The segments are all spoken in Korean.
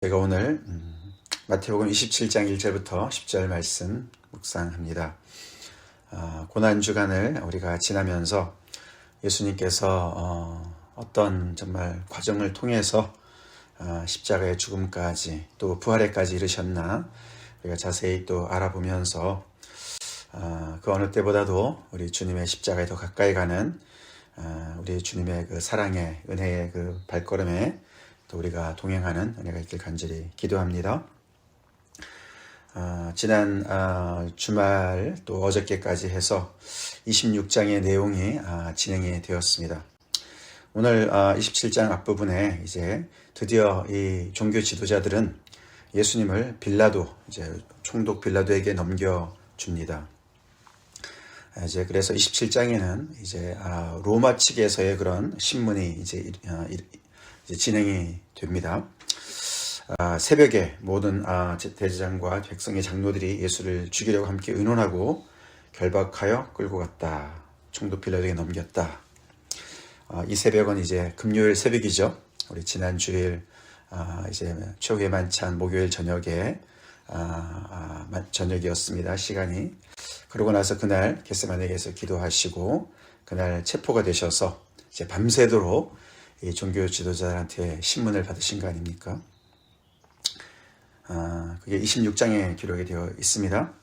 제가 오늘 마태복음 27장 1절부터 10절 말씀 묵상합니다. 고난주간을 우리가 지나면서 예수님께서 어떤 정말 과정을 통해서 십자가의 죽음까지 또 부활에까지 이르셨나 우리가 자세히 또 알아보면서 그 어느 때보다도 우리 주님의 십자가에 더 가까이 가는 우리 주님의 그 사랑의 은혜의 그 발걸음에 또 우리가 동행하는 은혜가 있길 간절히 기도합니다. 지난 주말 또 어저께까지 해서 26장의 내용이 진행이 되었습니다. 오늘 27장 앞부분에 이제 드디어 이 종교 지도자들은 예수님을 빌라도 이제 총독 빌라도에게 넘겨줍니다. 이제 그래서 27장에는 이제 로마 측에서의 그런 신문이 이제 진행이 됩니다. 새벽에 모든 대제장과 백성의 장로들이 예수를 죽이려고 함께 의논하고 결박하여 끌고 갔다. 총독 빌라도에게 넘겼다. 이 새벽은 이제 금요일 새벽이죠. 우리 지난 주일 이제 최후의 만찬 목요일 저녁에 저녁이었습니다. 시간이. 그러고 나서 그날 겟세마네에서 기도하시고 그날 체포가 되셔서 이제 밤새도록 이 종교 지도자들한테 신문을 받으신 거 아닙니까? 그게 26장에 기록이 되어 있습니다.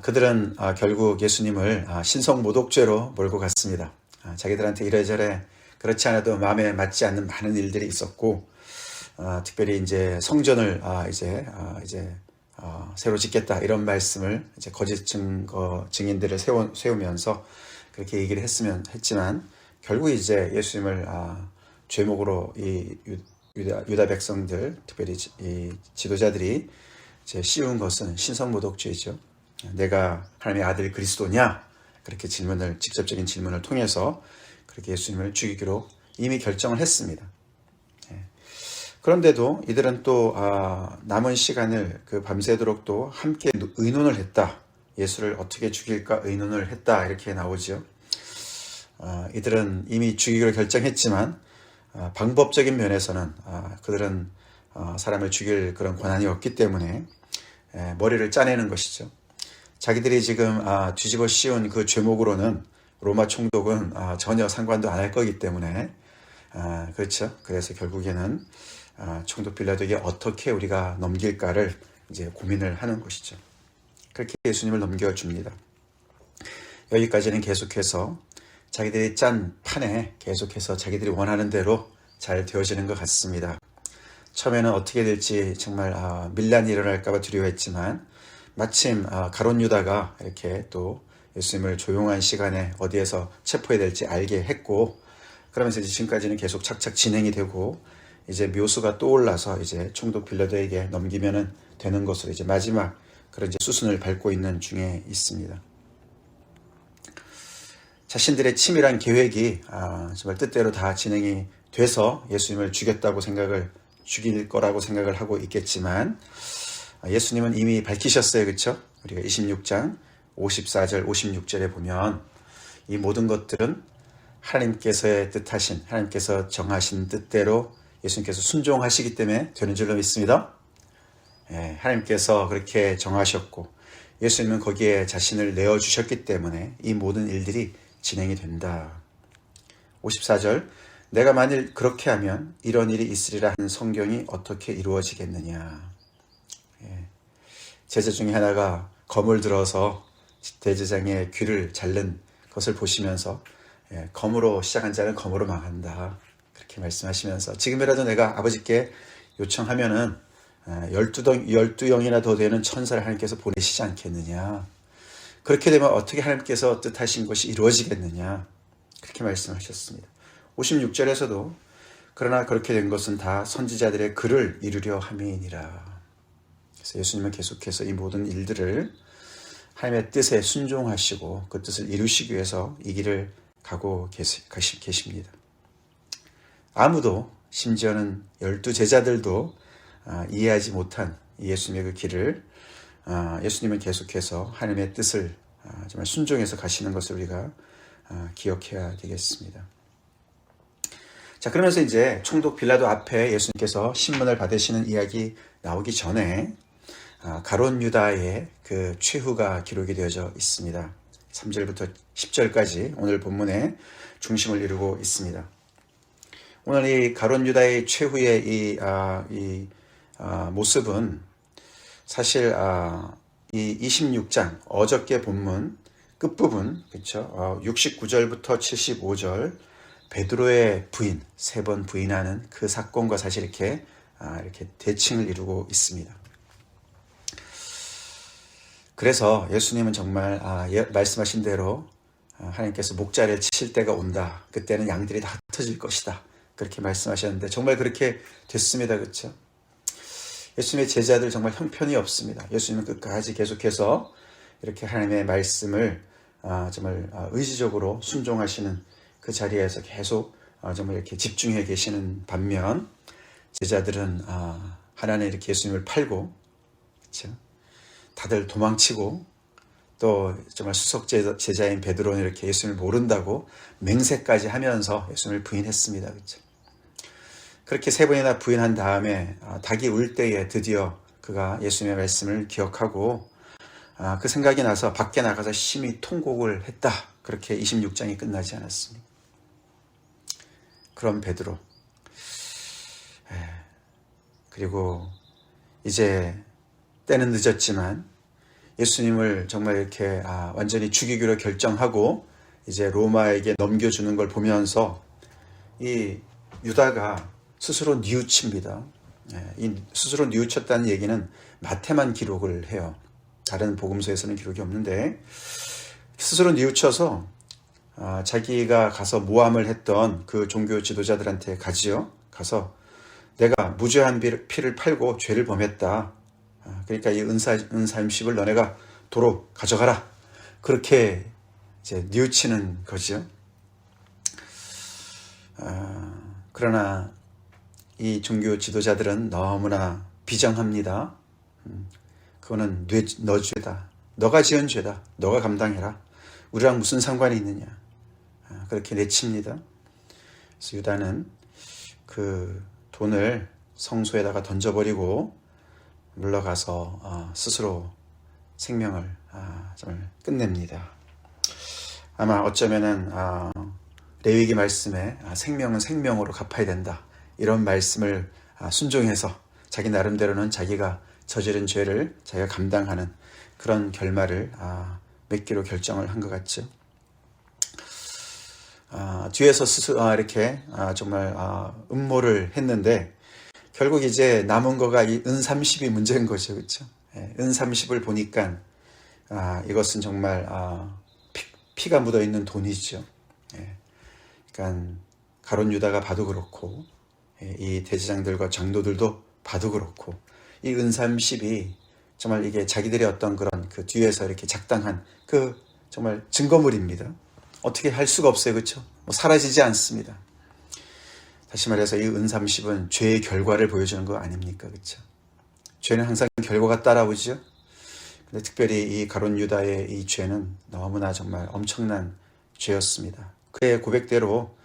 그들은 결국 예수님을 신성모독죄로 몰고 갔습니다. 자기들한테 이래저래 그렇지 않아도 마음에 맞지 않는 많은 일들이 있었고, 특별히 이제 성전을 이제 새로 짓겠다 이런 말씀을 이제 거짓 증인들을 세우면서 그렇게 얘기를 했지만 결국 이제 예수님을 죄목으로 이 유다 백성들, 특별히 이 지도자들이 이제 씌운 것은 신성모독죄이죠. 내가 하나님의 아들 그리스도냐? 그렇게 직접적인 질문을 통해서 그렇게 예수님을 죽이기로 이미 결정을 했습니다. 그런데도 이들은 또 남은 시간을 그 밤새도록 또 함께 의논을 했다. 예수를 어떻게 죽일까 의논을 했다. 이렇게 나오죠. 이들은 이미 죽이기로 결정했지만 방법적인 면에서는 그들은 사람을 죽일 그런 권한이 없기 때문에 머리를 짜내는 것이죠. 자기들이 지금 뒤집어 씌운 그 죄목으로는 로마 총독은 전혀 상관도 안 할 거기 때문에 그렇죠. 그래서 결국에는 총독 빌라도에게 어떻게 우리가 넘길까를 이제 고민을 하는 것이죠. 그렇게 예수님을 넘겨줍니다. 여기까지는 계속해서 자기들이 짠 판에 계속해서 자기들이 원하는 대로 잘 되어지는 것 같습니다. 처음에는 어떻게 될지 정말 밀란이 일어날까 봐 두려워했지만 마침 가룟 유다가 이렇게 또 예수님을 조용한 시간에 어디에서 체포해야 될지 알게 했고, 그러면서 이제 지금까지는 계속 착착 진행이 되고 이제 묘수가 떠올라서 이제 총독 빌라도에게 넘기면은 되는 것으로 이제 마지막 그런 이제 수순을 밟고 있는 중에 있습니다. 자신들의 치밀한 계획이 정말 뜻대로 다 진행이 돼서 예수님을 죽일 거라고 생각을 하고 있겠지만 예수님은 이미 밝히셨어요. 그렇죠? 우리가 26장 54절 56절에 보면 이 모든 것들은 하나님께서의 뜻하신, 하나님께서 정하신 뜻대로 예수님께서 순종하시기 때문에 되는 줄로 믿습니다. 하나님께서 그렇게 정하셨고 예수님은 거기에 자신을 내어주셨기 때문에 이 모든 일들이 진행이 된다. 54절, 내가 만일 그렇게 하면 이런 일이 있으리라 하는 성경이 어떻게 이루어지겠느냐. 제자 중에 하나가 검을 들어서 대제장의 귀를 자른 것을 보시면서 검으로 시작한 자는 검으로 망한다. 그렇게 말씀하시면서 지금이라도 내가 아버지께 요청하면은 12영이나 더 되는 천사를 하나님께서 보내시지 않겠느냐. 그렇게 되면 어떻게 하나님께서 뜻하신 것이 이루어지겠느냐. 그렇게 말씀하셨습니다. 56절에서도 그러나 그렇게 된 것은 다 선지자들의 글을 이루려 함이니라. 그래서 예수님은 계속해서 이 모든 일들을 하나님의 뜻에 순종하시고 그 뜻을 이루시기 위해서 이 길을 가고 계십니다. 아무도, 심지어는 12제자들도 이해하지 못한 예수님의 그 길을 예수님은 계속해서 하나님의 뜻을 정말 순종해서 가시는 것을 우리가 기억해야 되겠습니다. 자, 그러면서 이제 총독 빌라도 앞에 예수님께서 신문을 받으시는 이야기 나오기 전에 가룟 유다의 그 최후가 기록이 되어져 있습니다. 3절부터 10절까지 오늘 본문의 중심을 이루고 있습니다. 오늘 이 가룟 유다의 최후의 이 모습은 사실 이 26장 어저께 본문 끝부분, 그렇죠? 69절부터 75절 베드로의 부인, 3번 부인하는 그 사건과 사실 이렇게 대칭을 이루고 있습니다. 그래서 예수님은 정말 말씀하신 대로 하나님께서 목자를 치실 때가 온다. 그때는 양들이 다 흩어질 것이다. 그렇게 말씀하셨는데 정말 그렇게 됐습니다. 그렇죠? 예수님의 제자들 정말 형편이 없습니다. 예수님은 끝까지 계속해서 이렇게 하나님의 말씀을 정말 의지적으로 순종하시는 그 자리에서 계속 정말 이렇게 집중해 계시는 반면 제자들은 하나는 이렇게 예수님을 팔고, 그렇죠? 다들 도망치고, 또 정말 수석 제자인 베드로는 이렇게 예수님을 모른다고 맹세까지 하면서 예수님을 부인했습니다. 그렇죠? 그렇게 3번이나 부인한 다음에 닭이 울 때에 드디어 그가 예수님의 말씀을 기억하고 그 생각이 나서 밖에 나가서 심히 통곡을 했다. 그렇게 26장이 끝나지 않았습니다. 그럼 베드로, 그리고 이제 때는 늦었지만 예수님을 정말 이렇게 완전히 죽이기로 결정하고 이제 로마에게 넘겨주는 걸 보면서 이 유다가 스스로 뉘우칩니다. 이 스스로 뉘우쳤다는 얘기는 마태만 기록을 해요. 다른 복음서에서는 기록이 없는데 스스로 뉘우쳐서 자기가 가서 모함을 했던 그 종교 지도자들한테 가지요. 가서 내가 무죄한 피를 팔고 죄를 범했다. 그러니까 이 은사임십을 너네가 도로 가져가라. 그렇게 이제 뉘우치는 거죠. 그러나 이 종교 지도자들은 너무나 비정합니다. 그거는 너 죄다. 너가 지은 죄다. 너가 감당해라. 우리랑 무슨 상관이 있느냐. 그렇게 내칩니다. 그래서 유다는 그 돈을 성소에다가 던져버리고 물러가서 스스로 생명을 정말 끝냅니다. 아마 어쩌면은 레위기 말씀에 생명은 생명으로 갚아야 된다. 이런 말씀을 순종해서 자기 나름대로는 자기가 저지른 죄를 자기가 감당하는 그런 결말을 맺기로 결정을 한 것 같죠. 뒤에서 스스로 이렇게 정말 음모를 했는데 결국 이제 남은 거가 이 은30이 문제인 거죠. 그렇죠? 은30을 보니까 이것은 정말 피가 묻어있는 돈이죠. 그러니까 가룟 유다가 봐도 그렇고 이 대제장들과 장로들도 봐도 그렇고 이 은30이 정말 이게 자기들의 어떤 그런 그 뒤에서 이렇게 작당한 그 정말 증거물입니다. 어떻게 할 수가 없어요. 그렇죠? 사라지지 않습니다. 다시 말해서 이 은30은 죄의 결과를 보여주는 거 아닙니까? 그렇죠? 죄는 항상 결과가 따라오죠. 근데 특별히 이 가룟 유다의 이 죄는 너무나 정말 엄청난 죄였습니다. 그의 고백대로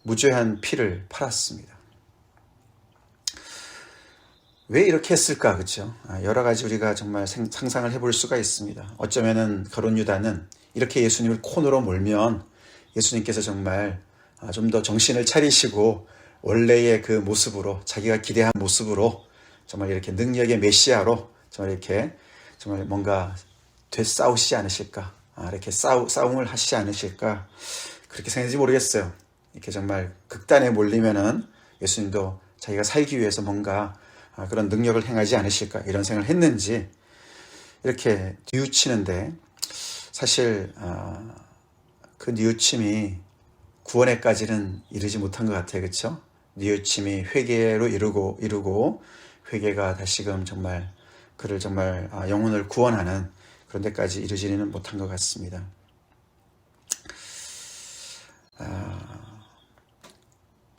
무죄한 피를 팔았습니다. 왜 이렇게 했을까? 그렇죠? 여러 가지 우리가 정말 상상을 해볼 수가 있습니다. 어쩌면은 가룟 유다는 이렇게 예수님을 코너로 몰면 예수님께서 정말 좀 더 정신을 차리시고 원래의 그 모습으로 자기가 기대한 모습으로 정말 이렇게 능력의 메시아로 정말 이렇게 정말 뭔가 되싸우시지 않으실까? 이렇게 싸움을 하시지 않으실까? 그렇게 생각인지 모르겠어요. 이렇게 정말 극단에 몰리면은 예수님도 자기가 살기 위해서 뭔가 그런 능력을 행하지 않으실까? 이런 생각을 했는지 이렇게 뉘우치는데 사실 그 뉘우침이 구원에까지는 이르지 못한 것 같아요. 그렇죠? 뉘우침이 회개로 이루고 회개가 다시금 정말 그를 정말 영혼을 구원하는 그런 데까지 이르지는 못한 것 같습니다.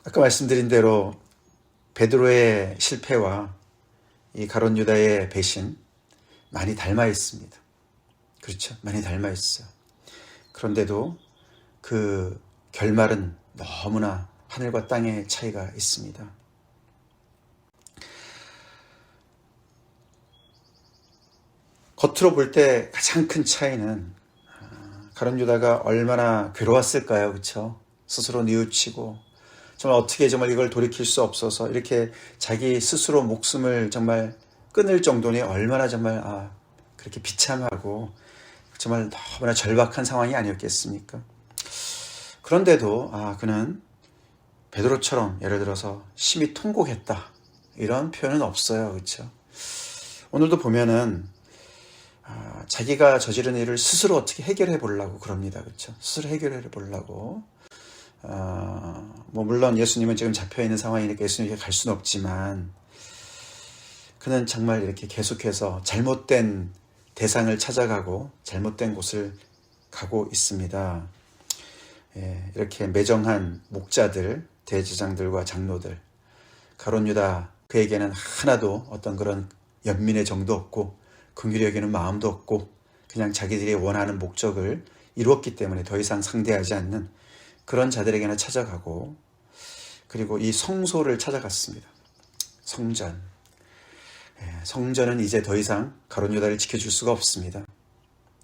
아까 말씀드린 대로 베드로의 실패와 이 가룟 유다의 배신 많이 닮아 있습니다. 그렇죠? 많이 닮아 있어요. 그런데도 그 결말은 너무나 하늘과 땅의 차이가 있습니다. 겉으로 볼 때 가장 큰 차이는 가룟 유다가 얼마나 괴로웠을까요? 그렇죠? 스스로 뉘우치고 정말 어떻게 정말 이걸 돌이킬 수 없어서 이렇게 자기 스스로 목숨을 정말 끊을 정도니 얼마나 정말 그렇게 비참하고 정말 너무나 절박한 상황이 아니었겠습니까? 그런데도 그는 베드로처럼 예를 들어서 심히 통곡했다 이런 표현은 없어요. 그렇죠? 오늘도 보면은 자기가 저지른 일을 스스로 어떻게 해결해 보려고 그럽니다. 그렇죠? 스스로 해결해 보려고. 물론 예수님은 지금 잡혀 있는 상황이니까 예수님에게 갈 수는 없지만 그는 정말 이렇게 계속해서 잘못된 대상을 찾아가고 잘못된 곳을 가고 있습니다. 이렇게 매정한 목자들, 대제사장들과 장로들, 가룟 유다 그에게는 하나도 어떤 그런 연민의 정도 없고 긍휼히 여기는 마음도 없고 그냥 자기들이 원하는 목적을 이루었기 때문에 더 이상 상대하지 않는 그런 자들에게는 찾아가고 그리고 이 성소를 찾아갔습니다. 성전. 성전은 이제 더 이상 가룟 유다를 지켜줄 수가 없습니다.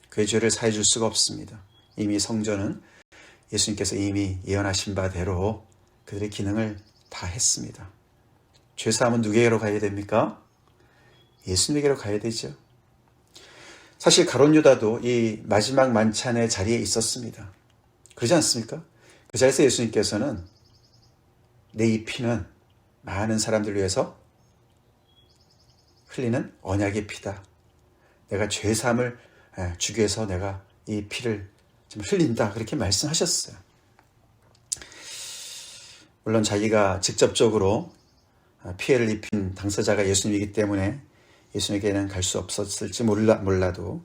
그의 죄를 사해줄 수가 없습니다. 이미 성전은 예수님께서 이미 예언하신 바대로 그들의 기능을 다 했습니다. 죄사함은 누구에게로 가야 됩니까? 예수님에게로 가야 되죠. 사실 가룟 유다도 이 마지막 만찬의 자리에 있었습니다. 그러지 않습니까? 그 자리에서 예수님께서는 내 이 피는 많은 사람들을 위해서 흘리는 언약의 피다. 내가 죄사함을 주기 위해서 내가 이 피를 좀 흘린다. 그렇게 말씀하셨어요. 물론 자기가 직접적으로 피해를 입힌 당사자가 예수님이기 때문에 예수님에게는 갈 수 없었을지 몰라도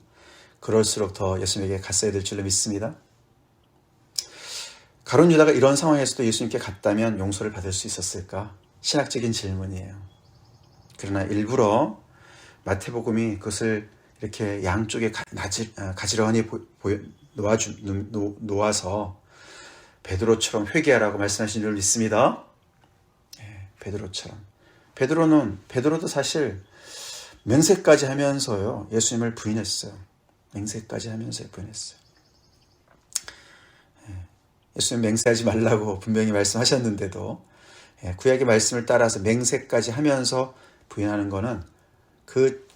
그럴수록 더 예수님에게 갔어야 될 줄로 믿습니다. 가룟 유다가 이런 상황에서도 예수님께 갔다면 용서를 받을 수 있었을까? 신학적인 질문이에요. 그러나 일부러 마태복음이 그것을 이렇게 양쪽에 가지런히 놓아서 베드로처럼 회개하라고 말씀하신 줄 믿습니다. 베드로처럼. 베드로도 사실 맹세까지 하면서요. 예수님을 부인했어요. 맹세까지 하면서 부인했어요. 예수님 맹세하지 말라고 분명히 말씀하셨는데도 구약의 말씀을 따라서 맹세까지 하면서 부인하는 거는 그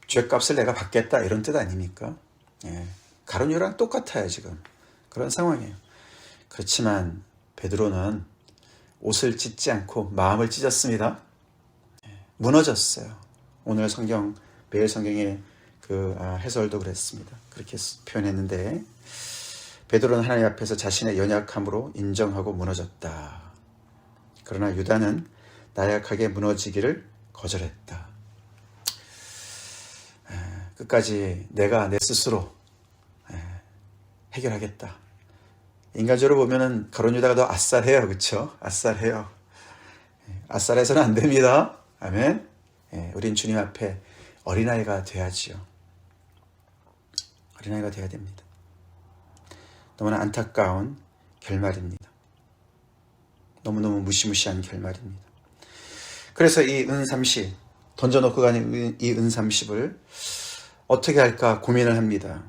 죄값을 내가 받겠다 이런 뜻 아닙니까? 가룟 유다랑 똑같아요 지금. 그런 상황이에요. 그렇지만 베드로는 옷을 찢지 않고 마음을 찢었습니다. 무너졌어요. 오늘 매일 성경의 해설도 그랬습니다. 그렇게 표현했는데 베드로는 하나님 앞에서 자신의 연약함으로 인정하고 무너졌다. 그러나 유다는 나약하게 무너지기를 거절했다. 끝까지 내가 내 스스로 해결하겠다. 인간적으로 보면은 가룟 유다가 더 아싸해요. 그렇죠? 아싸해요. 아싸해서는 안 됩니다. 아멘. 우린 주님 앞에 어린아이가 돼야지요. 어린아이가 돼야 됩니다. 너무나 안타까운 결말입니다. 너무너무 무시무시한 결말입니다. 그래서 이 은삼십, 던져놓고 가는 이 은삼십을 어떻게 할까 고민을 합니다.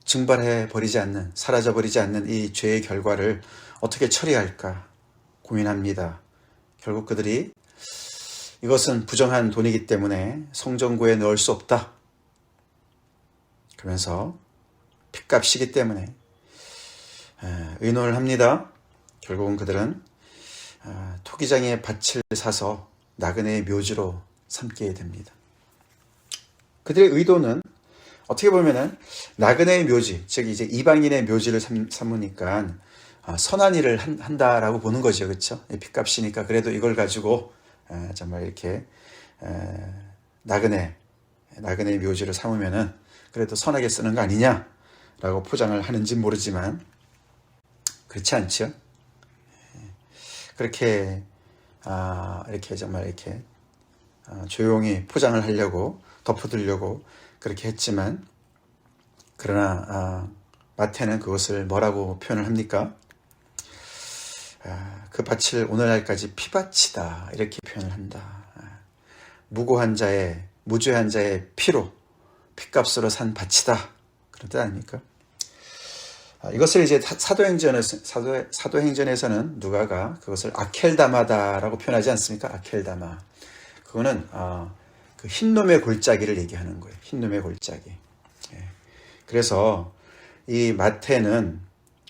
증발해버리지 않는, 사라져버리지 않는 이 죄의 결과를 어떻게 처리할까 고민합니다. 결국 그들이 이것은 부정한 돈이기 때문에 성전구에 넣을 수 없다. 그러면서 핏값이기 때문에 의논을 합니다. 결국은 그들은 토기장의 밭을 사서 나그네의 묘지로 삼게 됩니다. 그들의 의도는 어떻게 보면은 나그네의 묘지, 즉 이제 이방인의 묘지를 삼으니까 선한 일을 한다라고 보는 거죠, 그렇죠? 핏값이니까 그래도 이걸 가지고 정말 이렇게 나그네의 묘지를 삼으면은 그래도 선하게 쓰는 거 아니냐라고 포장을 하는지 모르지만 그렇지 않죠? 그렇게 이렇게 정말 이렇게 조용히 포장을 하려고 덮어두려고 그렇게 했지만 그러나 마태는 그것을 뭐라고 표현을 합니까? 그 밭을 오늘날까지 피밭이다 이렇게 표현을 한다. 무죄한 자의 피로 핏값으로 산 밭이다 그런 뜻 아닙니까? 이것을 이제 사도행전에서는 누가가 그것을 아켈다마다라고 표현하지 않습니까? 아켈다마. 그거는 그 흰놈의 골짜기를 얘기하는 거예요. 흰놈의 골짜기. 그래서 이 마태는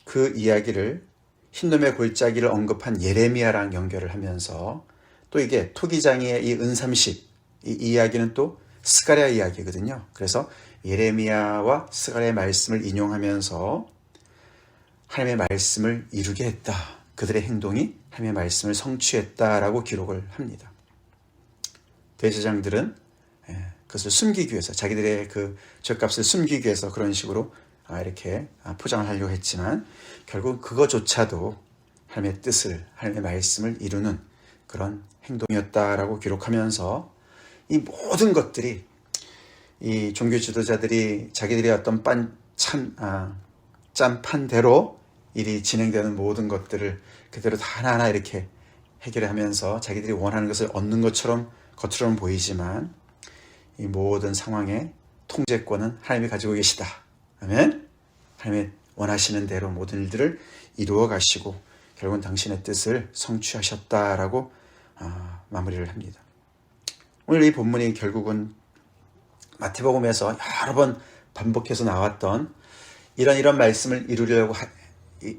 그 이야기를 흰놈의 골짜기를 언급한 예레미야랑 연결을 하면서 또 이게 토기장이의 이 은삼십 이 이야기는 또 스가랴 이야기거든요. 그래서 예레미야와 스가랴의 말씀을 인용하면서 하나님의 말씀을 이루게 했다. 그들의 행동이 하나님의 말씀을 성취했다라고 기록을 합니다. 대제사장들은 그것을 숨기기 위해서 자기들의 그 죗값을 숨기기 위해서 그런 식으로 이렇게 포장을 하려고 했지만 결국 그거조차도 하나님의 뜻을 하나님의 말씀을 이루는 그런 행동이었다라고 기록하면서 이 모든 것들이 이 종교 지도자들이 자기들의 어떤 짠판대로 일이 진행되는 모든 것들을 그대로 다 하나하나 이렇게 해결하면서 자기들이 원하는 것을 얻는 것처럼 겉으로는 보이지만 이 모든 상황의 통제권은 하나님이 가지고 계시다. 아멘. 하나님의 원하시는 대로 모든 일들을 이루어 가시고 결국은 당신의 뜻을 성취하셨다라고 마무리를 합니다. 오늘 이 본문이 결국은 마태복음에서 여러 번 반복해서 나왔던 이런 말씀을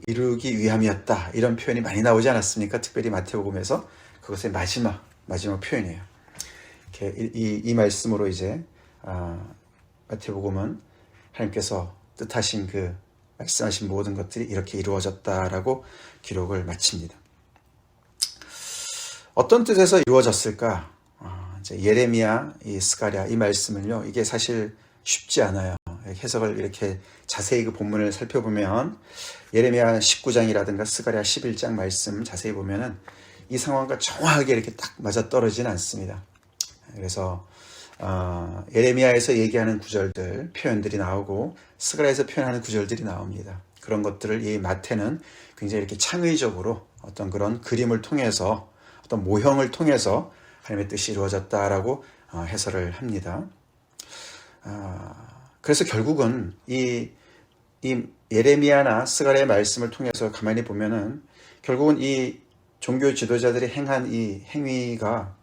이루기 위함이었다. 이런 표현이 많이 나오지 않았습니까? 특별히 마태복음에서 그것의 마지막 표현이에요. 이 말씀으로 이제 마태복음은 하나님께서 뜻하신 그 말씀하신 모든 것들이 이렇게 이루어졌다라고 기록을 마칩니다. 어떤 뜻에서 이루어졌을까? 이제 예레미야, 이 스가랴 이 말씀을요. 이게 사실 쉽지 않아요. 해석을 이렇게 자세히 그 본문을 살펴보면 예레미야 19장이라든가 스가랴 11장 말씀 자세히 보면은 이 상황과 정확하게 이렇게 딱 맞아떨어지는 않습니다. 그래서 예레미야에서 얘기하는 구절들, 표현들이 나오고 스가랴에서 표현하는 구절들이 나옵니다. 그런 것들을 이 마태는 굉장히 이렇게 창의적으로 어떤 그런 그림을 통해서 어떤 모형을 통해서 하나님의 뜻이 이루어졌다라고 해설을 합니다. 그래서 결국은 이 예레미야나 스가랴의 말씀을 통해서 가만히 보면은 결국은 이 종교 지도자들이 행한 이 행위가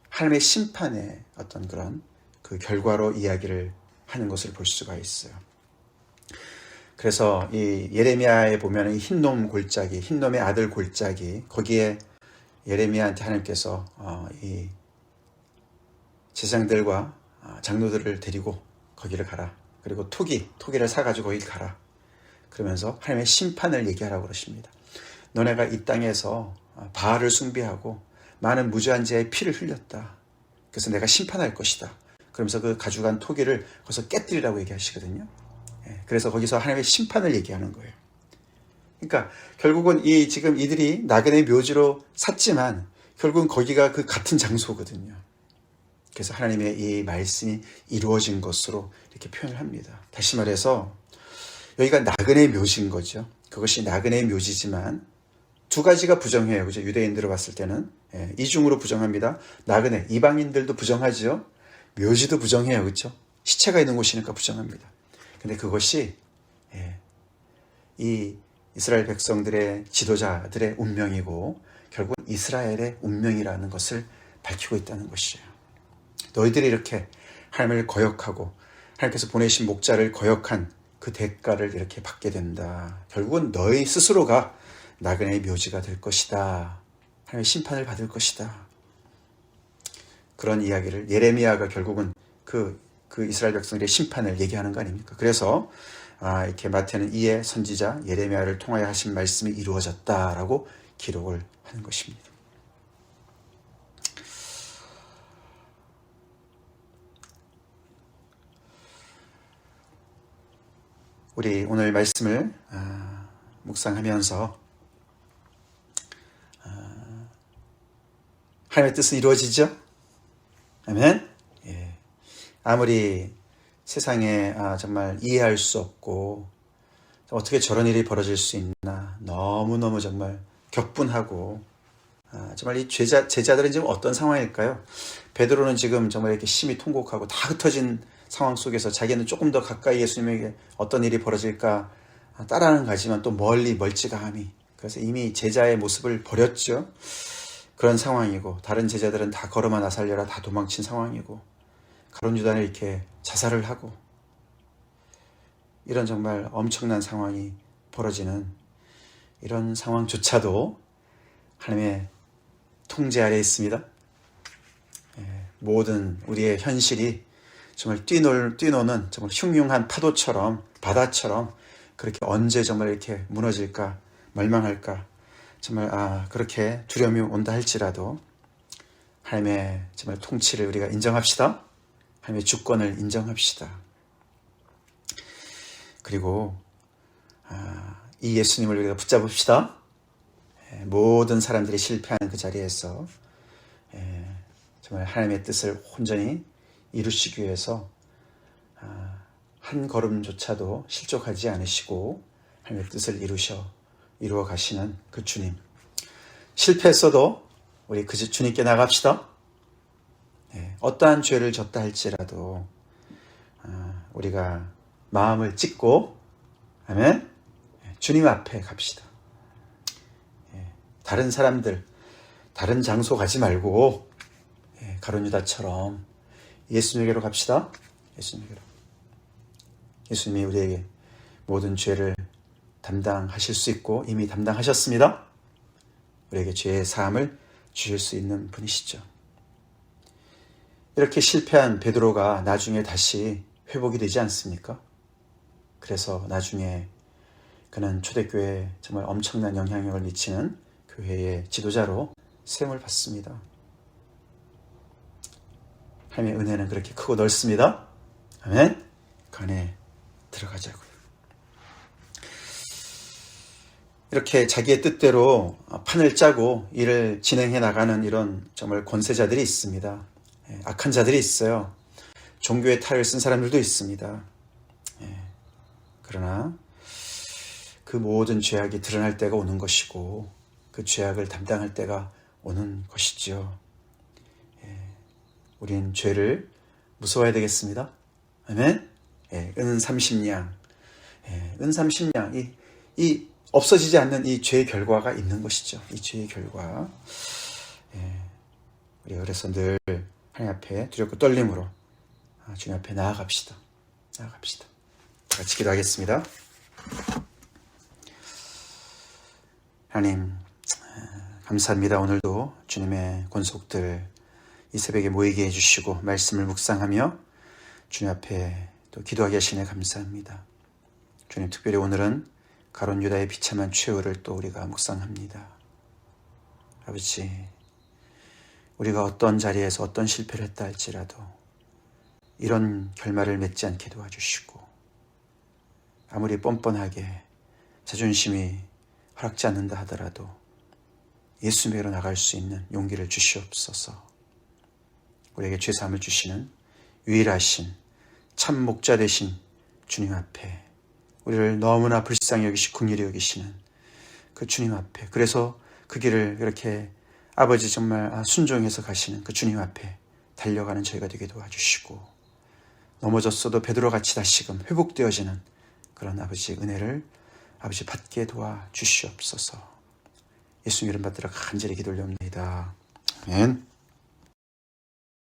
하나님의 심판의 어떤 그런 그 결과로 이야기를 하는 것을 볼 수가 있어요. 그래서 이 예레미야에 보면 흰놈 골짜기, 흰놈의 아들 골짜기, 거기에 예레미야한테 하나님께서 이 제사장들과 장로들을 데리고 거기를 가라. 그리고 토기를 사가지고 거기 가라. 그러면서 하나님의 심판을 얘기하라고 그러십니다. 너네가 이 땅에서 바알을 숭배하고 많은 무죄한 자의 피를 흘렸다. 그래서 내가 심판할 것이다. 그러면서 그 가져간 토기를 거기서 깨뜨리라고 얘기하시거든요. 그래서 거기서 하나님의 심판을 얘기하는 거예요. 그러니까 결국은 지금 이들이 나그네 묘지로 샀지만 결국은 거기가 그 같은 장소거든요. 그래서 하나님의 이 말씀이 이루어진 것으로 이렇게 표현을 합니다. 다시 말해서 여기가 나그네 묘지인 거죠. 그것이 나그네 묘지지만 두 가지가 부정해요. 그죠? 유대인들을 봤을 때는 이중으로 부정합니다. 나그네 이방인들도 부정하죠. 묘지도 부정해요. 그렇죠? 시체가 있는 곳이니까 부정합니다. 근데 그것이 이 이스라엘 백성들의 지도자들의 운명이고 결국 이스라엘의 운명이라는 것을 밝히고 있다는 것이에요. 너희들이 이렇게 하나님을 거역하고 하나님께서 보내신 목자를 거역한 그 대가를 이렇게 받게 된다. 결국은 너희 스스로가 나그네의 묘지가 될 것이다. 하나님의 심판을 받을 것이다. 그런 이야기를 예레미야가 결국은 그 이스라엘 백성들의 심판을 얘기하는 거 아닙니까? 그래서 이렇게 마태는 이에 선지자 예레미야를 통하여 하신 말씀이 이루어졌다라고 기록을 하는 것입니다. 우리 오늘 말씀을 묵상하면서 하나님의 뜻은 이루어지죠? 아멘? 예. 아무리 세상에 정말 이해할 수 없고 어떻게 저런 일이 벌어질 수 있나 너무너무 정말 격분하고 정말 이 제자들은 지금 어떤 상황일까요? 베드로는 지금 정말 이렇게 심히 통곡하고 다 흩어진 상황 속에서 자기는 조금 더 가까이 예수님에게 어떤 일이 벌어질까 따라는 가지만 또 멀리 멀찌감히, 그래서 이미 제자의 모습을 버렸죠. 그런 상황이고 다른 제자들은 다 걸어마 나 살려라 다 도망친 상황이고 가룟 유다는 이렇게 자살을 하고 이런 정말 엄청난 상황이 벌어지는 이런 상황조차도 하나님의 통제 아래에 있습니다. 모든 우리의 현실이 정말 뛰노는 정말 흉흉한 파도처럼 바다처럼 그렇게 언제 정말 이렇게 무너질까 멸망할까 정말 그렇게 두려움이 온다 할지라도 하나님의 정말 통치를 우리가 인정합시다. 하나님의 주권을 인정합시다. 그리고 이 예수님을 우리가 붙잡읍시다. 모든 사람들이 실패하는 그 자리에서 정말 하나님의 뜻을 온전히 이루시기 위해서 한 걸음조차도 실족하지 않으시고 하나님의 뜻을 이루어 가시는 그 주님. 실패했어도 우리 그 주님께 나갑시다. 어떠한 죄를 졌다 할지라도 우리가 마음을 찢고 아멘, 주님 앞에 갑시다. 다른 사람들, 다른 장소 가지 말고 가룟 유다처럼 예수님에게로 갑시다. 예수님에게로. 예수님이 우리에게 모든 죄를 담당하실 수 있고 이미 담당하셨습니다. 우리에게 죄의 사함을 주실 수 있는 분이시죠. 이렇게 실패한 베드로가 나중에 다시 회복이 되지 않습니까? 그래서 나중에 그는 초대교회에 정말 엄청난 영향력을 미치는 교회의 지도자로 세움을 받습니다. 하나님의 은혜는 그렇게 크고 넓습니다. 아멘. 그 안에 들어가자고요. 이렇게 자기의 뜻대로 판을 짜고 일을 진행해 나가는 이런 정말 권세자들이 있습니다. 악한 자들이 있어요. 종교의 탈을 쓴 사람들도 있습니다. 그러나 그 모든 죄악이 드러날 때가 오는 것이고 그 죄악을 담당할 때가 오는 것이죠. 우린 죄를 무서워해야 되겠습니다. 아멘. 은 30냥, 은 30냥, 이 없어지지 않는 이 죄의 결과가 있는 것이죠. 이 죄의 결과. 우리가 그래서 늘 하나님 앞에 두렵고 떨림으로 주님 앞에 나아갑시다. 나아갑시다. 같이 기도하겠습니다. 하나님, 감사합니다. 오늘도 주님의 권속들 이 새벽에 모이게 해주시고 말씀을 묵상하며 주님 앞에 또 기도하게 하시네 감사합니다. 주님, 특별히 오늘은 가룟 유다의 비참한 최후를 또 우리가 묵상합니다. 아버지, 우리가 어떤 자리에서 어떤 실패를 했다 할지라도 이런 결말을 맺지 않게 도와주시고 아무리 뻔뻔하게 자존심이 허락지 않는다 하더라도 예수님께로 나갈 수 있는 용기를 주시옵소서. 우리에게 죄사함을 주시는 유일하신 참 목자 되신 주님 앞에 우리를 너무나 불쌍히 여기시고 긍휼히 여기시는 그 주님 앞에, 그래서 그 길을 이렇게 아버지 정말 순종해서 가시는 그 주님 앞에 달려가는 저희가 되게 도와주시고 넘어졌어도 베드로같이 다시금 회복되어지는 그런 아버지의 은혜를 아버지 받게 도와주시옵소서. 예수님 이름 받들어 간절히 기도 올려옵니다. 아멘.